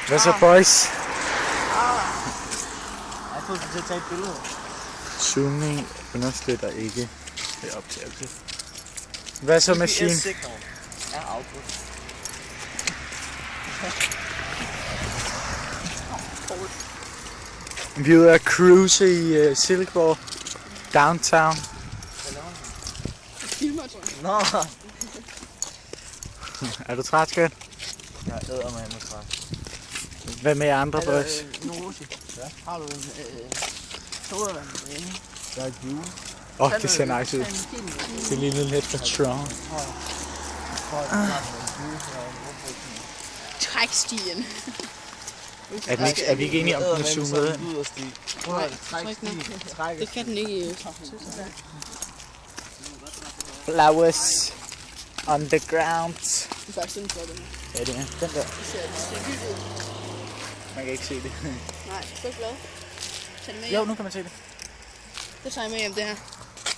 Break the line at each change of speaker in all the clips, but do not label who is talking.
Hvad så, boys?
Jeg får til at tage et billede.
Zooming understøtter ikke det optagelse. Hvad så, Machine?
Ja, afbrudt.
Vi er ude at cruise i Silkeborg downtown.
Nå.
Er du træt, skat?
Jeg æder mig med træt.
Hvad med jer andre, boys?
Norosi. Ja. Har du en sodavand med? Jeg er juice.
Det ser nice ud. Det ligner lidt for Tron.
Trækstien.
Er vi ikke enige om, den er zoomet ind?
Nej, det kan den ikke.
Flowers on the ground.
Det er faktisk sådan, for den.
Ja, det er den der.
Det ser hyggeligt ud.
Man kan ikke se det.
Nej, så er jeg glad. Tag det med
Jo,
hjem.
nu kan man se det.
Det tager jeg med hjem, det her.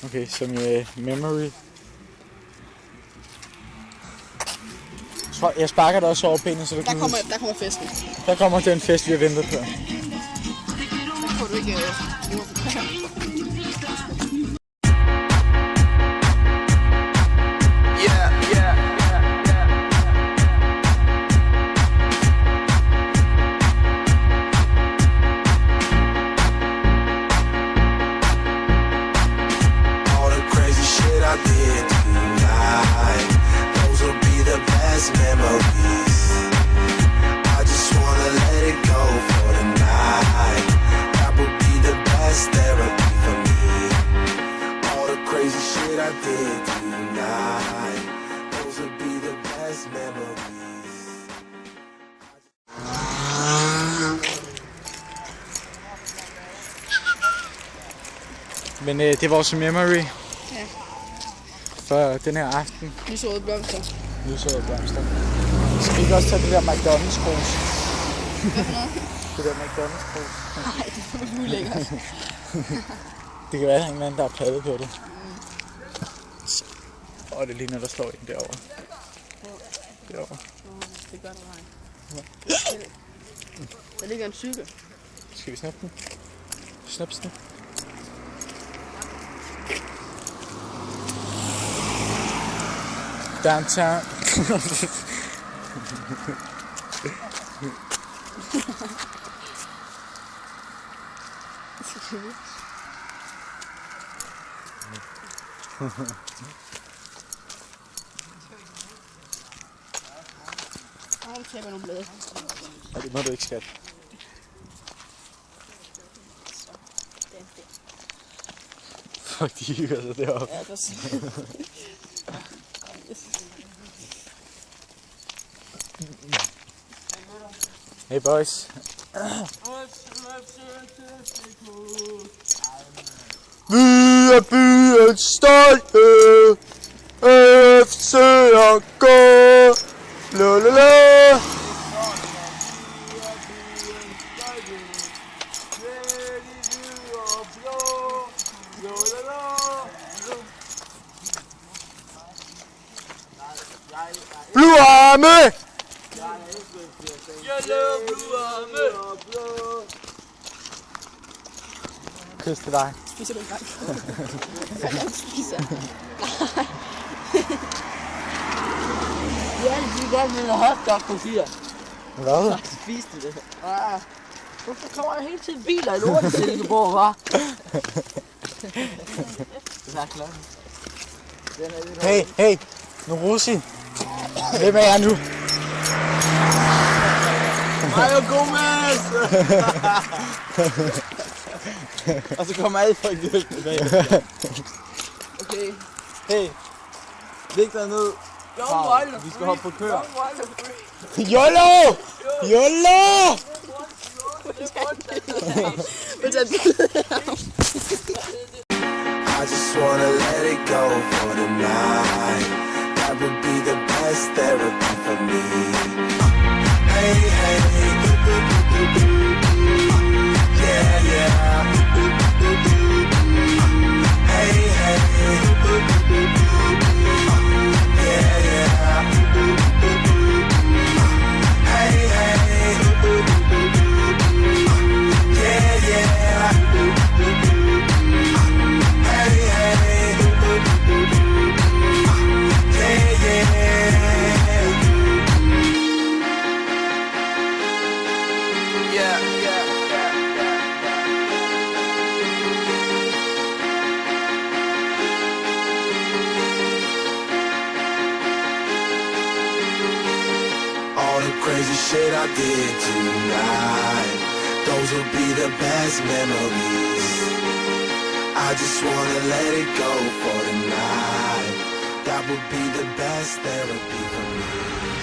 Okay, som memory. Jeg sparker dig også over benet, så du kan...
Der kommer festen.
Der kommer den fest, vi har ventet på.
Der får du ikke...
memories. I just wanna let it go for the night. That would be the best therapy for me. All the crazy shit I did tonight. Those would be the best memories.
Men det er vores memory.
Ja.
For den her aften.
Lysårede blomster.
Lysårede blomster. Skal vi ikke også tage det der McDonald's-krus?
Hvad for noget?
Det der McDonald's-krus.
Nej, det er ulækkert.
Det kan være, at der er en mand, der har paddet på det. Det ligner, der står en derovre. Derovre.
Det gør der, nej. Der ligger en cykel.
Skal vi snappe den? Snaps den. Downtown.
Nu taber nogle blade.
Nej, det må du ikke, skat. Fuck, de hygger sig deroppe.
Ja, præcis.
Hey boys. Vi er byens stolte FC og gå. La la la. Blue arme! Kys til dig.
Spiser du en gang? Jeg spiser. Nej.
Ja, de godt med en hotdog på 4.
Hvad?
Spiste det. Hvorfor kommer der hele tiden biler i lorten til Silkeborg, hva'? Det er klokken.
Hey, Norosi. Hvem er jeg nu?
Mario Gomez! Og så kommer alle folk hjælp tilbage. Okay. Hey. Læg dig ned. Vi skal hoppe på køer.
YOLO! YOLO!
I just wanna let it go for the night. That would be the best therapy for me. Hey, hey, yeah, yeah. Hey, hey, yeah, yeah. Hey, hey. shit I did tonight. Those will be the best memories. I just wanna let it go for tonight. That would be the best therapy for me.